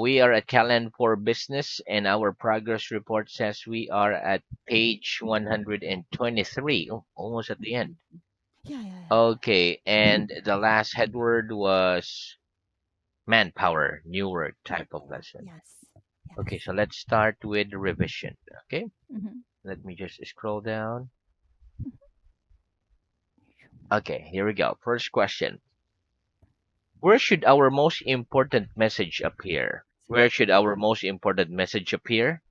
We are at Callan for Business, and our progress report says we are at page 123. Oh, almost at the end. Yeah. Okay, and the last headword was manpower, new word type of lesson. Yes. Okay, Yes. so let's start with the revision. Okay, Mm-hmm. let me just scroll down. Okay, here we go. First question. Where should our most important message appear? Where should our most important message appear?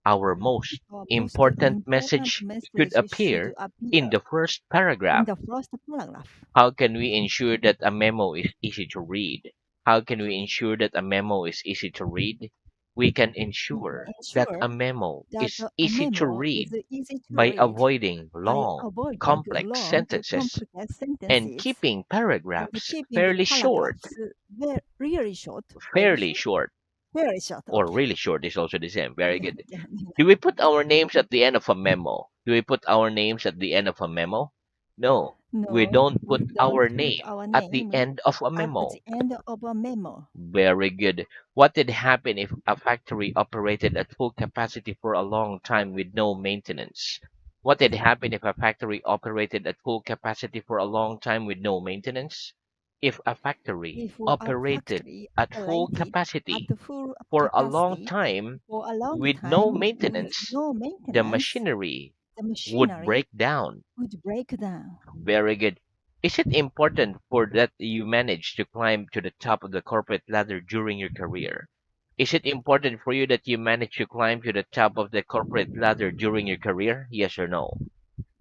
Our most Our most important important message should message should appear in appear the first in paragraph. the first paragraph. How can we ensure that a memo is easy to read? How can we ensure that a memo is easy to read? We can We can ensure that ensure a memo that is a easy to memo is read easy to by read avoiding by long, avoiding complex long, sentences complex and sentences keeping and paragraphs keeping fairly short. paragraphs really short, Fairly short very short. or Okay. really short is also the same. Very Yeah, good. yeah, Do we put our names at the end of a memo? Do we put our names at the end of a memo? No, we no, don't put we don't our put name our at the name end of a at memo. the end of a memo. Very good. What did happen if a factory operated at full capacity for a long time with no maintenance? What did happen if a factory operated at full capacity for a long time with no maintenance? If a factory If a operated factory at full operated at capacity the full for a long capacity time for a long with no time with maintenance, no the maintenance, machinery the would machinery break down. would break down. Very good. Is it important for that you manage to climb to the top of the corporate ladder during your career? Is it important for you that you manage to climb to the top of the corporate ladder during your career? Yes or no?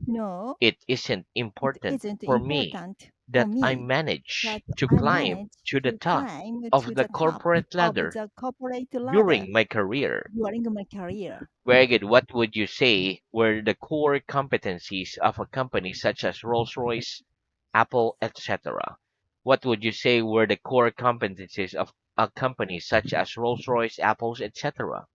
No, It isn't it important isn't for me important for that I me manage that to I climb manage to the to top climb of to the the top corporate of ladder the corporate ladder during my career. during my career. Very good. What would you say were the core competencies of a company such as Rolls-Royce, Apple, etc.? What would you say were the core competencies of a company such as Rolls-Royce, Apple's, etc.?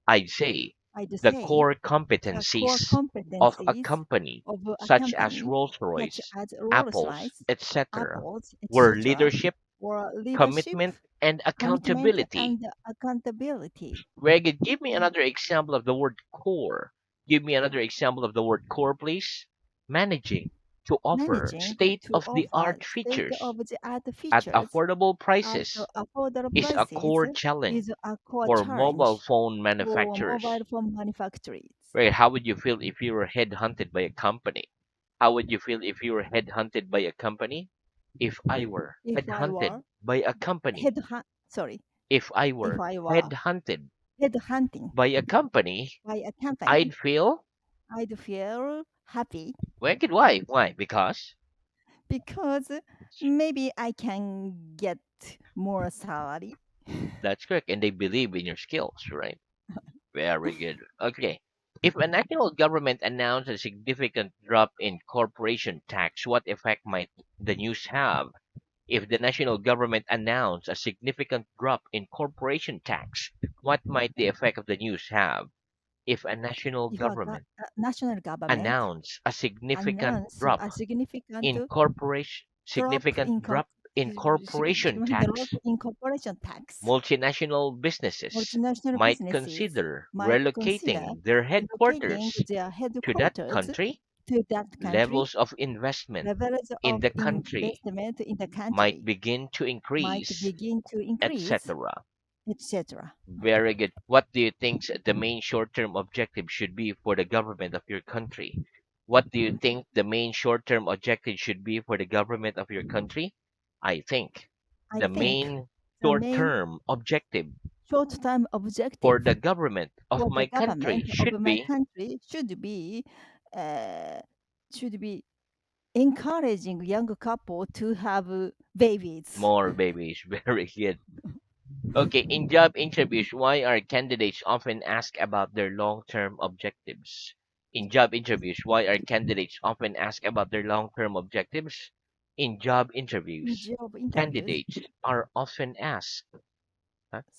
I'd say I'd the say core the core competencies of a competencies company of a such as company such Rolls-Royce, as Apple's, Rolls-Royce, etc. Apple's, were etc., leadership, or leadership, commitment, and commitment, accountability. and accountability. Very good. Give me another example of the word core. Give me another example of the word core, please. Managing to offer Managing to offer state-of-the-art features state-of-the-art at features affordable at prices affordable is a prices core challenge is a core for mobile challenge phone for manufacturers. mobile phone manufacturers. Right? How would you feel if you were headhunted by a company? How would you feel if you were headhunted by a company? If I were If I headhunted were by a company, head sorry, if I if were I were headhunted headhunting by a company, by a company, I'd feel I'd feel happy wicked. Why? Why? Because because maybe I can get more salary. that's correct, and they believe in your skills, right? Very good. Okay. If a national government announced a significant drop in corporation tax, what effect might the news have? If the national government announced a significant drop in corporation tax, what might the effect of the news have? If a national If a government national government announced a significant announce drop a significant in corporation drop significant in drop in corporation significant drop tax, in corporation tax, multinational businesses multinational might businesses consider might consider relocating their relocating headquarters their to that headquarters country. to that country. Levels of investment Levels in of the country investment in the might country begin to might increase, begin to increase, etc. etc. Very good. What do you think the main short-term objective should be for the government of your country? What do you think the main short-term objective should be for the government of your country? I think I the think main the main short-term objective short-term for objective the government of for the my country government of should my be country uh, should be encouraging young couple to have babies. more babies. Very good. Okay, in job interviews, why are candidates often asked about their long-term objectives? In job interviews, why are candidates often asked about their long-term objectives? In job In interviews, job interviews, candidates are often asked.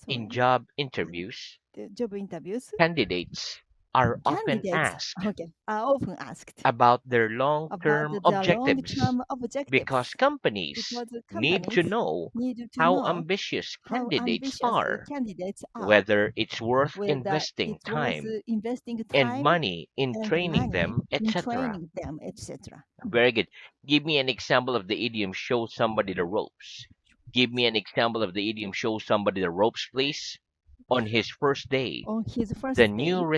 In sorry, job interviews, the job interviews, candidates are often Candidates, asked okay, are often asked about their long about term the objectives long-term objectives because companies because the need to companies know need to how know ambitious how candidates ambitious the are, candidates are, whether it's worth whether investing it was time investing and time money in and training money them, in etc. training them, etc. Very good. Give me an example of the idiom show somebody the ropes. Give me an example of the idiom show somebody the ropes, please. On his first day, On his the first new day,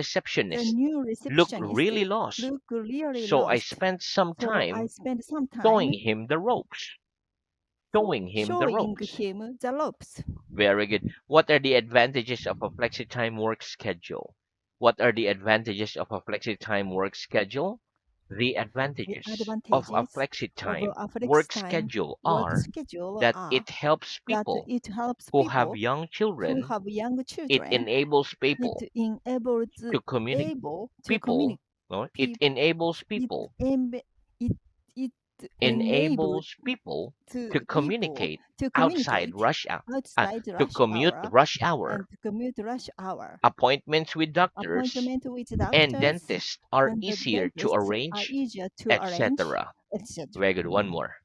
the receptionist new looked receptionist really lost, looked really so I lost. spent some So I time spent some showing time him the ropes. for Showing him the showing ropes. him the ropes. Very good. What are the advantages of a flexi-time work schedule? What are the advantages of a flexi-time work schedule? The The advantages of a advantages of flexi-time a flex work time schedule work are schedule that are it helps that people it helps who have people young who children. have young It children. enables It people enables to communicate. able to People, communicate. no, it enables It people. it it enables Enables people to to people communicate to outside communicate rush hour. outside To rush commute hour rush and hour. to commute rush hour. Appointments with doctors Appointment with and doctors dentists are and the easier to dentists are arrange, easier to arrange, etc. etc. Very good. One more.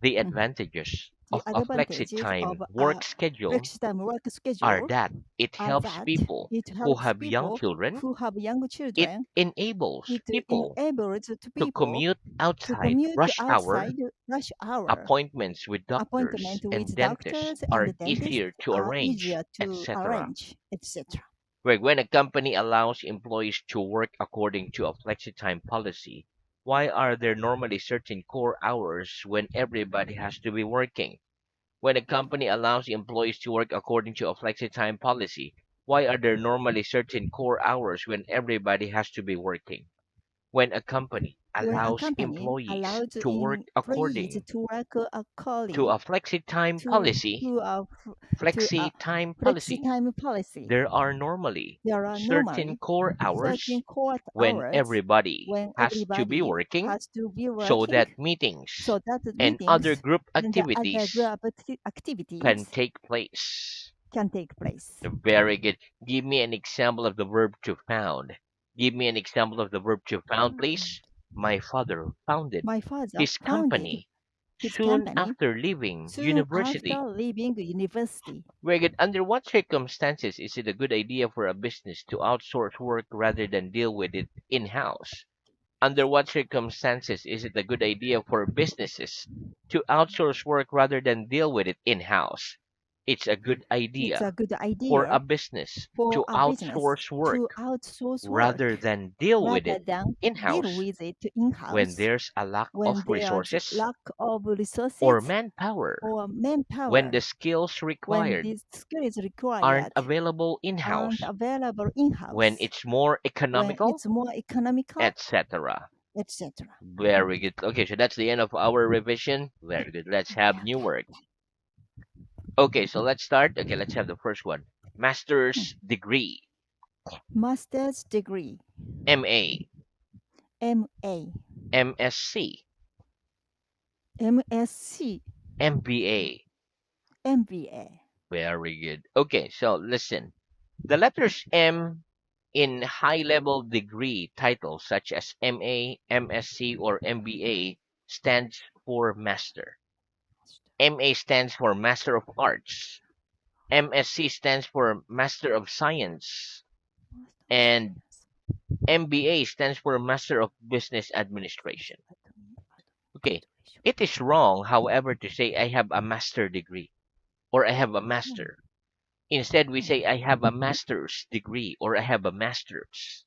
The Mhm. advantages The of a advantages of flexi-time a work schedule flex-time work are schedule that it are helps that people it who helps have young people children. who have young It children. enables It people enables to to people commute to outside commute rush hour. outside rush hour. Appointments with doctors Appointment with and dentists doctors and are dentists easier to are arrange, easier to etc. arrange, etc. Right, when a company allows employees to work according to a flexi-time policy, why are there normally certain core hours when everybody has to be working? When a company allows employees to work according to a flexi-time policy, why are there normally certain core hours when everybody has to be working? When a company When a allows company employees allows to work employees according to work to according a flexi-time to policy, to a to a flexi-time policy, flexi-time policy, there are normally there are certain normally core certain hours core when hours everybody when has to be everybody working has to be so working, that meetings so that the and other meetings group and the other activities group can activities take place. can take place. Very good. Give me an example of the verb to found. Give me an example of the verb to found, please. My father founded My father his founded company his soon company after leaving soon university. after leaving university. Very good. Under what circumstances is it a good idea for a business to outsource work rather than deal with it in-house? Under what circumstances is it a good idea for businesses to outsource work rather than deal with it in-house? It's a good It's idea a good for a idea business for to a business outsource to work outsource rather work than deal with rather it than deal in-house with it when in-house there's a lack of when there's resources lack of or resources manpower, or when the manpower, skills when required these skills aren't required available aren't in-house, available when in-house, it's more when economical, it's more economical, etc. etc. Very good. Okay, so that's the end of our revision. Very good. Let's Okay, have new okay. work. Okay, so let's start. Okay, let's have the first one. Hmm. Master's degree. Master's degree, MA, MA, MSc, MSc, MBA. MBA. Very good. Okay, so listen. The letters M in high-level degree titles such as MA, MSc, or MBA stands for master. MA stands for Master of Arts. MSc stands for Master of Science. Master of And Science. MBA stands for Master of Business Administration. Okay, Administration. it is wrong, however, to say I have a master degree or I have a Hmm, master. Instead, we hmm. say I have a master's degree or I have a master's.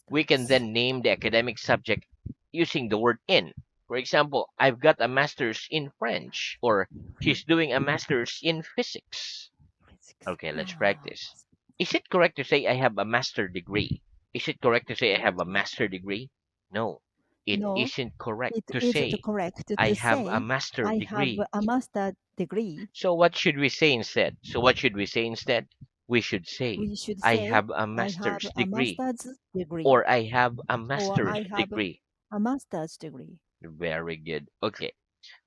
We can Masters. then name the academic subject using the word in. For example, I've got a master's in French or Hmm. she's doing a master's in physics. Physics. Okay, let's Ah, practice. Is it correct to say I have a master degree? Is it correct to say I have a master degree? No, it no, isn't correct it to isn't say correct I to have a say master I have degree. a master degree. So what should we say instead? So what should we say instead? We should say We should I say have a I have master's a degree master's degree or I have a or master's I have degree. a master's degree. Very good. Okay.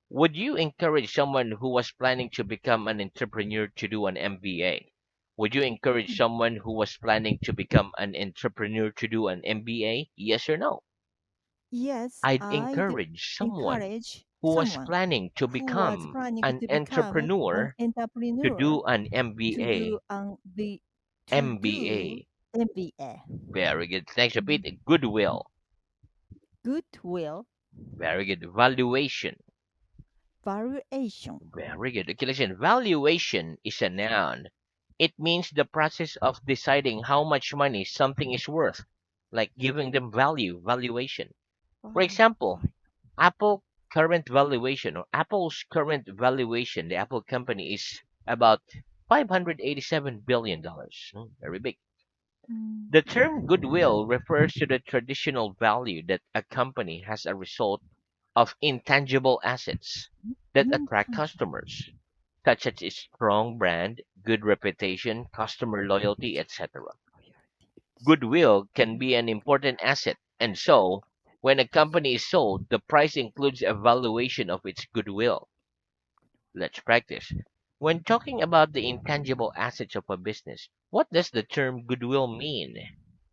Would you encourage someone who was planning to become an entrepreneur to do an MBA? Would you encourage someone who was planning to become an entrepreneur to do an MBA? Yes or no? Yes, I'd I'd encourage someone encourage who was someone planning to who was become planning an to become an entrepreneur to entrepreneur do an to do MBA. the to do MBA. MBA. Very good. Thanks a Mm. bit. Goodwill. Goodwill Very good. Valuation. variation. Very good. Okay, listen. Valuation is a noun. It means the process of deciding how much money something is worth, like giving them value, valuation. For Value, example, value. Apple current valuation or Apple's current valuation, the Apple company is about $587 billion. Very big. Mm. The term goodwill refers to the traditional value that a company has a result of intangible assets that attract Intangible. customers, such as its strong brand, good reputation, customer loyalty, etc. Loyalty. Goodwill can be an important asset, and so, when a company is sold, the price includes a valuation of its goodwill. Let's practice. When talking about the intangible assets of a business, what does the term goodwill mean?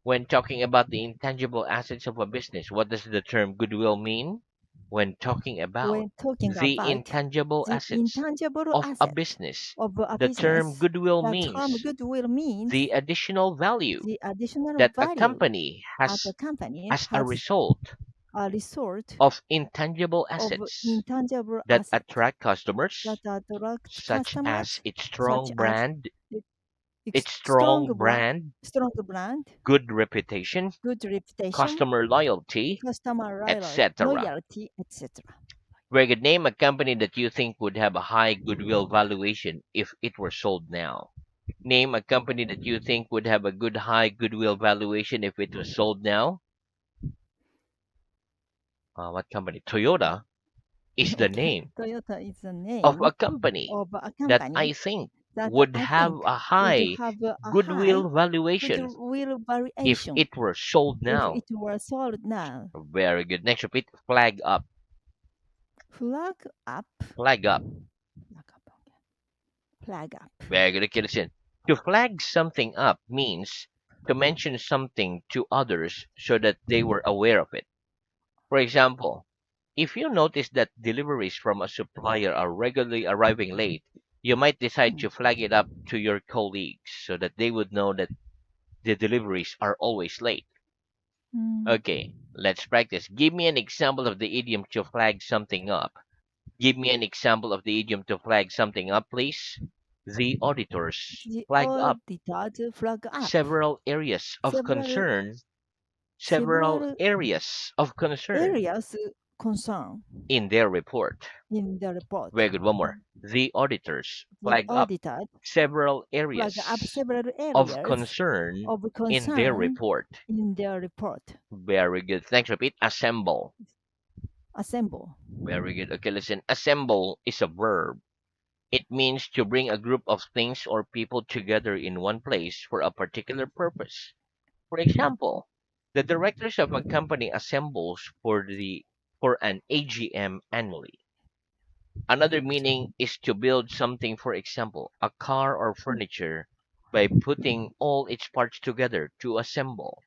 When talking about the intangible assets of a business, what does the term goodwill mean? When talking about When talking the about intangible the assets intangible of a asset business, of a the term business, goodwill the term means goodwill means the additional value the additional that a value company at the has company as a has result a result of intangible of assets intangible that asset attract that customers, attract such as customers, its such strong as brand, the its strong brand, strong brand, good reputation, good reputation, customer loyalty, customer etc. loyalty, etc. Where could name a company that you think would have a high goodwill valuation if it were sold now. Name a company that you think would have a good high goodwill valuation if it was sold now. What company? Toyota is the name Toyota is the of a name company of a that company I think that would I have think a would high have a high goodwill valuation goodwill if variation it were sold if now. it were sold now. Very good. Next, repeat. Flag up. Flag up. Flag up. Flag up. Very good. Okay, listen. To flag something up means to mention something to others so that they were aware of it. For example, if you notice that deliveries from a supplier are regularly arriving late, you might decide Mm. to flag it up to your colleagues so that they would know that the deliveries are always late. Mm. Okay, let's practice. Give me an example of the idiom to flag something up. Give me an example of the idiom to flag something up, please. The auditors The flag up auditors flag up several areas of several concern, several several areas of concern areas concern in their report. in the report. Very good. One more. The auditors The flag up auditors several flag up areas several of areas concern of in their concern report. in their report. Very good. Thanks. Repeat. Assemble. Assemble. Very good. Okay, listen. Assemble is a verb. It means to bring a group of things or people together in one place for a particular purpose. For example, the directors of a company assembles for an AGM annually. Another meaning is to build something, for example, a car or furniture, by putting all its parts together to assemble.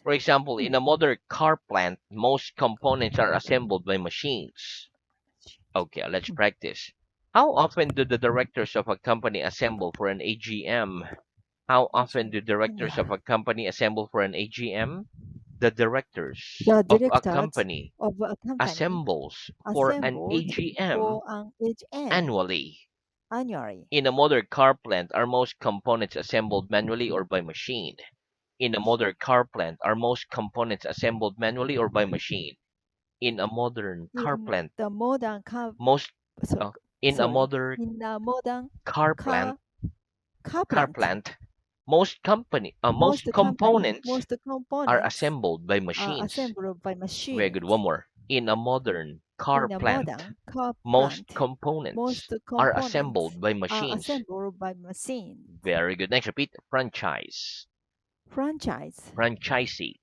For example, in a modern car plant, most components are assembled by machines. Okay, let's practice. How often do the directors of a company assemble for an AGM? How often do directors of a company assemble for an AGM? The directors The of a directors company of a company assembles for an assembled AGM for an HM annually. annually. In a modern car plant, are most components assembled manually or by machine? In a modern car plant, are most components assembled manually or by machine? In a modern car In plant, the modern car, most so, uh, in a sorry, modern in the modern car plant, car car car plant, plant, most components most are components assembled by are machines. assembled by Very good. One machines. more. In a modern car In a plant, modern car most plant, components most are components assembled by are machines. assembled by machines. Very good. Next, repeat. Franchise. Franchise, Franchisee.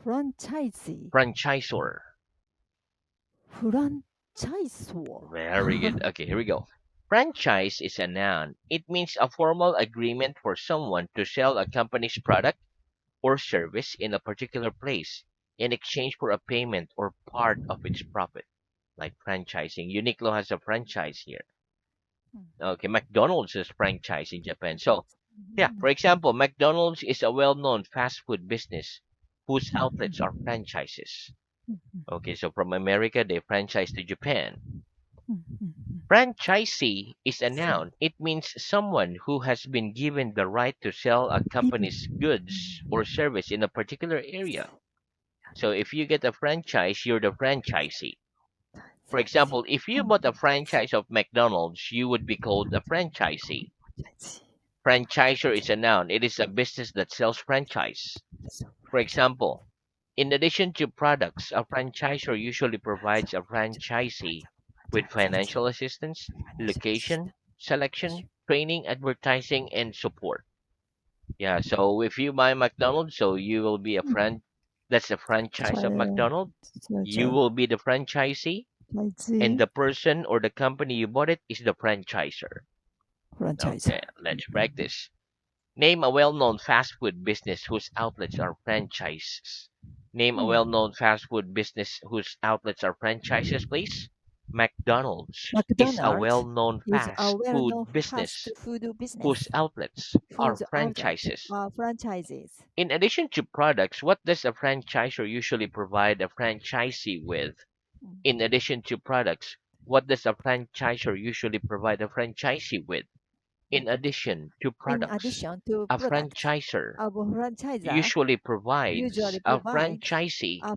franchisee, Franchisor. franchisor. Very good. Okay, here we go. Franchise is a noun. It means a formal agreement for someone to sell a company's product or service in a particular place in exchange for a payment or part of its profit, like franchising. Uniqlo has a franchise here. Mm. Okay, McDonald's is franchise in Japan. So, yeah, Mm. for example, McDonald's is a well-known fast food business whose outlets are Mm. franchises. Mm. Okay, so from America, they franchise to Japan. Mm. Franchisee is a So, noun. It means someone who has been given the right to sell a company's given. goods or service in a particular area. So if you get a franchise, you're the franchisee. For example, if you bought a franchise of McDonald's, you would be called a franchisee. Franchisor is a noun. It is a business that sells franchise. For example, in addition to products, a franchisor usually provides a franchisee with financial assistance, location, selection, training, advertising, and support. Yeah, so if you buy McDonald's, so you will be a that's the franchise of McDonald's. You will be the franchisee, and the person or the company you bought it is the franchisor. Okay, Franchiser. let's practice. Name a well-known fast food business whose outlets are franchises. Name a Mm. well-known fast food business whose outlets are franchises, please. McDonald's is a McDonald's well-known is a fast well-known food fast business food business whose outlets are whose outlets franchises. are franchises. In addition to products, what does a franchisor usually provide a franchisee with? Mm. In addition to products, what does a franchisor usually provide a franchisee with? In addition to In products, addition to a products, franchisor a franchisor usually provides usually a provides franchisee a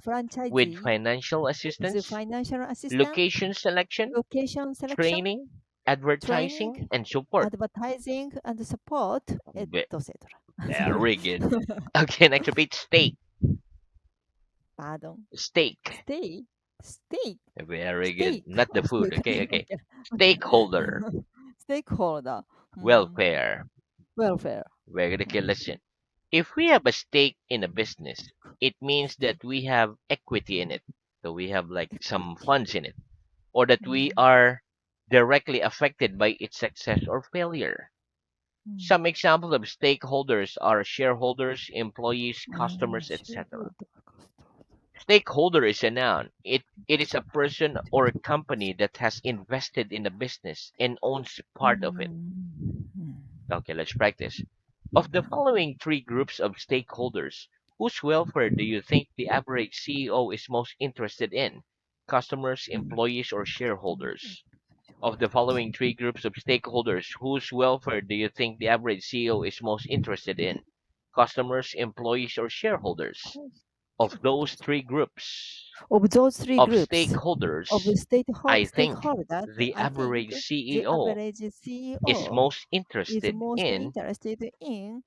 with franchisee financial with assistance, financial assistance, location selection, location selection, training, training, advertising, and support. advertising, and support, Ve- etc. Sorry. Very good. Okay, next repeat. Pardon. Steak. Steak. Steak. Very good. Steak. Not the food. Okay, Steak. okay. Okay. Okay. Stakeholder. Stakeholder. Hmm. Welfare. Welfare. Very good. Okay, listen. If we have a stake in a business, it means Steak. that we have equity in it. So we have like some funds in it, or that we Hmm. are directly affected by its success or failure. Hmm. Some examples of stakeholders are shareholders, employees, customers, etc. Shareholder. Stakeholder is a noun. It is a person or a company that has invested in a business and owns part of it. Hmm. Okay, let's practice. Of the following three groups of stakeholders, whose welfare do you think the average CEO is most interested in? Customers, employees, or shareholders? Of the following three groups of stakeholders, whose welfare do you think the average CEO is most interested in? Customers, employees, or shareholders? Of those three groups Of those three of groups of stakeholders, I think stakeholders, the I think average the CEO average is CEO most is interested most in interested in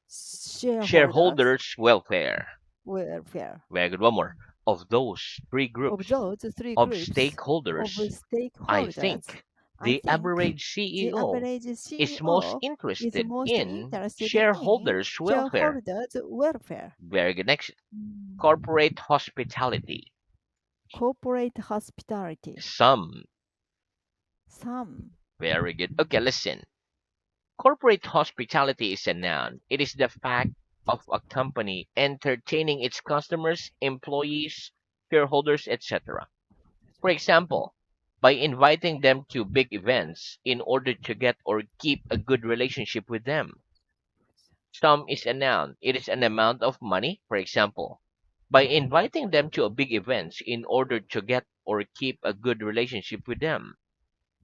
shareholders' shareholders' welfare. welfare. Very good. One more. Of those three Of groups those three of groups of stakeholders, I stakeholders, think I the think average the CEO average is most CEO is interested most in interested in shareholders' welfare. shareholders' welfare. Very good. Next, Mm. corporate hospitality. Corporate hospitality. Some. Some. Very good. Okay, listen. Corporate hospitality is a noun. It is the fact of a company entertaining its customers, employees, shareholders, etc. For example, by inviting them to big events in order to get or keep a good relationship with them. Sum is a noun. It is an amount of money, for example. By inviting them to a big events in order to get or keep a good relationship with them.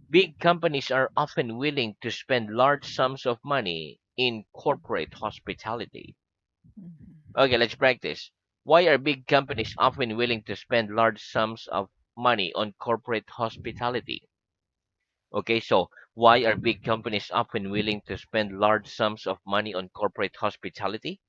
Big companies are often willing to spend large sums of money in corporate hospitality. Mhm. Okay, let's practice. Why are big companies often willing to spend large sums of money on corporate hospitality? Okay, so why are big companies often willing to spend large sums of money on corporate hospitality?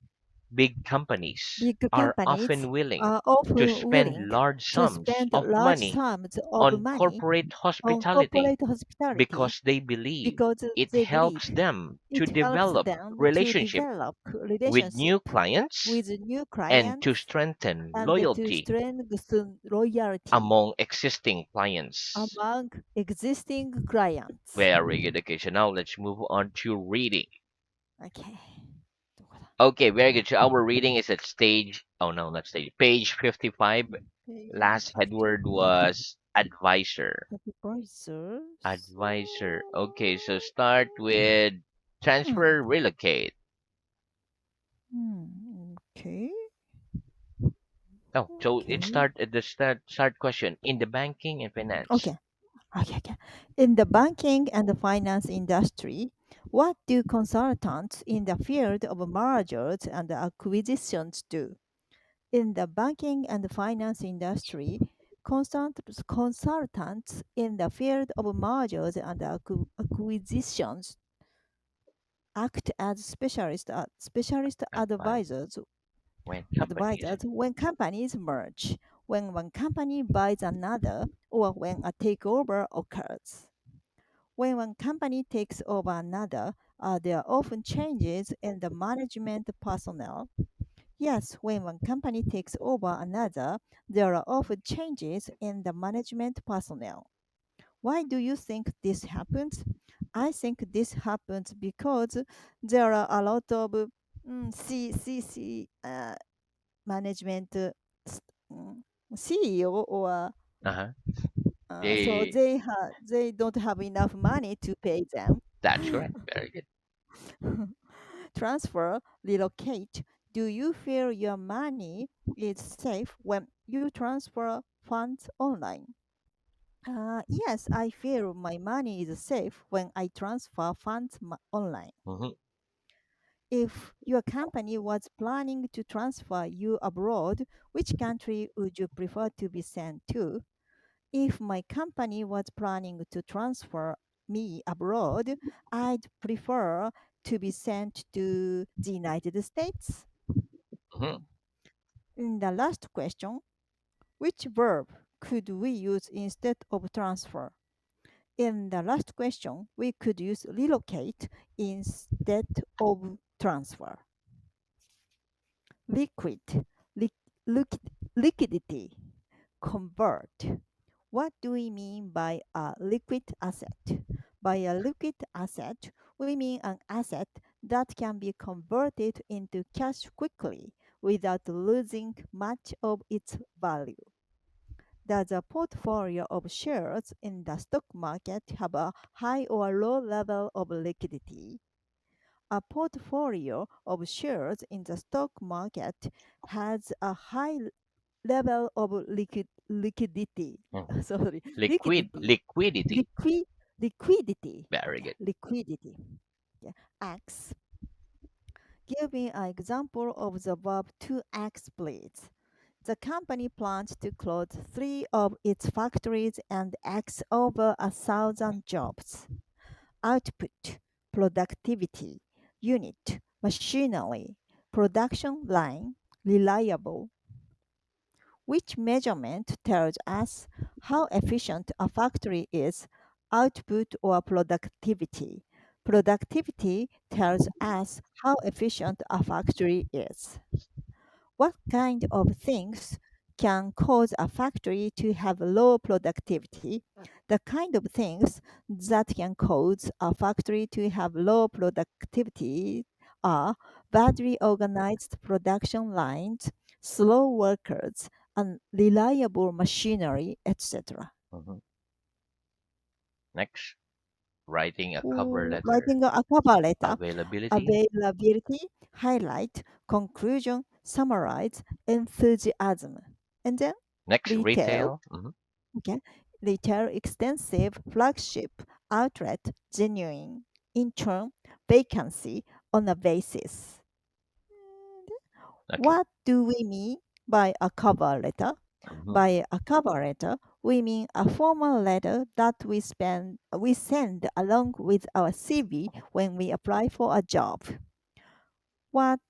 Big companies Big are companies often willing are to often spend willing large to sums spend of large money sums of on money corporate on hospitality corporate hospitality because they believe because it they believe helps them to it helps develop them to relationship develop with relationship new clients with new and to clients strengthen and to loyalty strengthen loyalty among existing clients. among existing clients. Very good. Okay, so now let's move on to reading. Okay. どこだ Okay, very good. So our reading is at stage, oh no, not stage, page 55. Page Last 50. headword was advisor. Advisors. Advisor. Okay, so start with Hmm. transfer, relocate. Okay. Oh, so it Okay. start at the start question in the banking and finance. Okay. Okay. Okay. In the banking and the finance industry, what do consultants in the field of mergers and acquisitions do? In the banking and finance industry, consultants in the field of mergers and acquisitions act as specialist Advice when companies. advisors when companies merge, when one company buys another, or when a takeover occurs. When one company takes over another, there are often changes in the management personnel. Yes, when one company takes over another, there are often changes in the management personnel. Why do you think this happens? I think this happens because there are a lot of management s- mm, CEO or Uh-huh. so They they don't have enough money to pay them. that's correct. Very good. Transfer, relocate. Do you feel your money is safe when you transfer funds online? Yes, I feel my money is safe when I transfer funds online. Hmm. If your company was planning to transfer you abroad, which country would you prefer to be sent to? If my company was planning to transfer me abroad, I'd prefer to be sent to the United States. Hmm. In the last question, which verb could we use instead of transfer? In the last question, we could use relocate instead of transfer. Liquid, li- liquidity, convert. What do we mean by a liquid asset? By a liquid asset, we mean an asset that can be converted into cash quickly without losing much of its value. Does a portfolio of shares in the stock market have a high or low level of liquidity? A portfolio of shares in the stock market has a high level of liquidity. Hmm. Sorry, liquidity. Liquidity. Liqui- liquidity. Very Okay, good. liquidity. Yeah. X. Give me an example of the verb to X, please. The company plans to close three of its factories and X over 1,000 jobs. Output, productivity, unit, machinery, production line, reliable. Which measurement tells us how efficient a factory is, output or productivity? Productivity tells us how efficient a factory is. What kind of things can cause a factory to have low productivity? The kind of things that can cause a factory to have low productivity are badly organized production lines, slow workers, unreliable machinery, etc. Hmm. Next, writing a cover letter. Writing a cover letter, Availability. availability, highlight, conclusion, summarize, enthusiasm. And then Next, retail, retail. Hmm. okay, retail, extensive, flagship, outlet, genuine, intern, vacancy, on a basis. And Okay. what do we mean by a cover letter? Hmm. By a cover letter, we mean a formal letter that we send along with our CV when we apply for a job. What